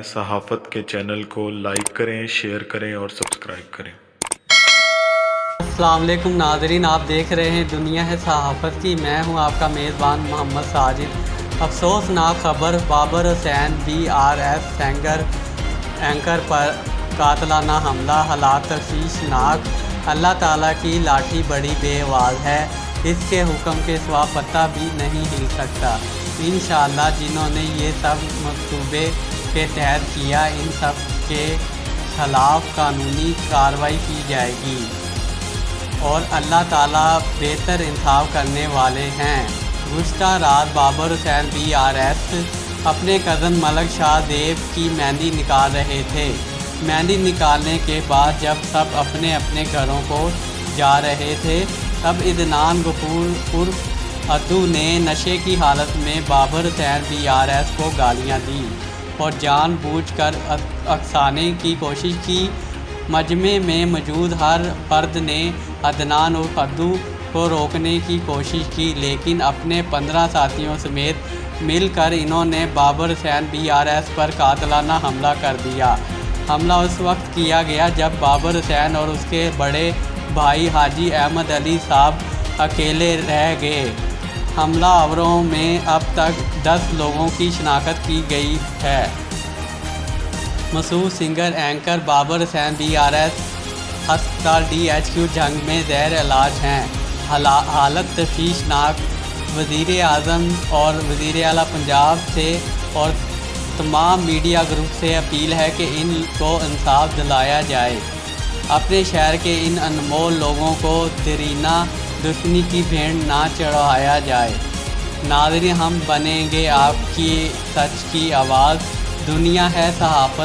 صحافت کے چینل کو لائک کریں، شیئر کریں اور سبسکرائب کریں۔ السلام علیکم ناظرین، آپ دیکھ رہے ہیں دنیا ہے صحافت کی۔ میں ہوں آپ کا میزبان محمد ساجد۔ افسوسناک خبر، بابر حسین BRS اینکر پر قاتلانہ حملہ، حالات تشویشناک۔ اللہ تعالیٰ کی لاٹھی بڑی بے آواز ہے، اس کے حکم کے سوا پتہ بھی نہیں ہل سکتا۔ انشاءاللہ جنہوں نے یہ سب منصوبے کے تحت کیا، ان سب کے خلاف قانونی کارروائی کی جائے گی اور اللہ تعالیٰ بہتر انصاف کرنے والے ہیں۔ گزشتہ رات بابر حسین BRS اپنے کزن ملک شاہ زیب کی مہندی نکال رہے تھے۔ مہندی نکالنے کے بعد جب سب اپنے اپنے گھروں کو جا رہے تھے، تب عدنان غفور عرف عدو نے نشے کی حالت میں بابر حسین BRS کو گالیاں دیں اور جان بوجھ کر اکسانے کی کوشش کی۔ مجمع میں موجود ہر فرد نے عدنان عرف عدو کو روکنے کی کوشش کی، لیکن اپنے 15 ساتھیوں سمیت مل کر انہوں نے بابر حسین BRS پر قاتلانہ حملہ کر دیا۔ حملہ اس وقت کیا گیا جب بابر حسین اور اس کے بڑے بھائی حاجی احمد علی صاحب اکیلے رہ گئے۔ حملہ آوروں میں اب تک 10 لوگوں کی شناخت کی گئی ہے۔ مشہور سنگر اینکر بابر حسین BRS ہسپتال DHQ جنگ میں زیر علاج ہیں، حالت تشویشناک۔ وزیر اعظم اور وزیر اعلیٰ پنجاب سے اور تمام میڈیا گروپ سے اپیل ہے کہ ان کو انصاف دلایا جائے، اپنے شہر کے ان انمول لوگوں کو دیرینہ دشمنی کی بھینٹ نہ چڑھایا جائے۔ ناظرین، ہم بنیں گے آپ کی سچ کی آواز۔ دنیا ہے صحافت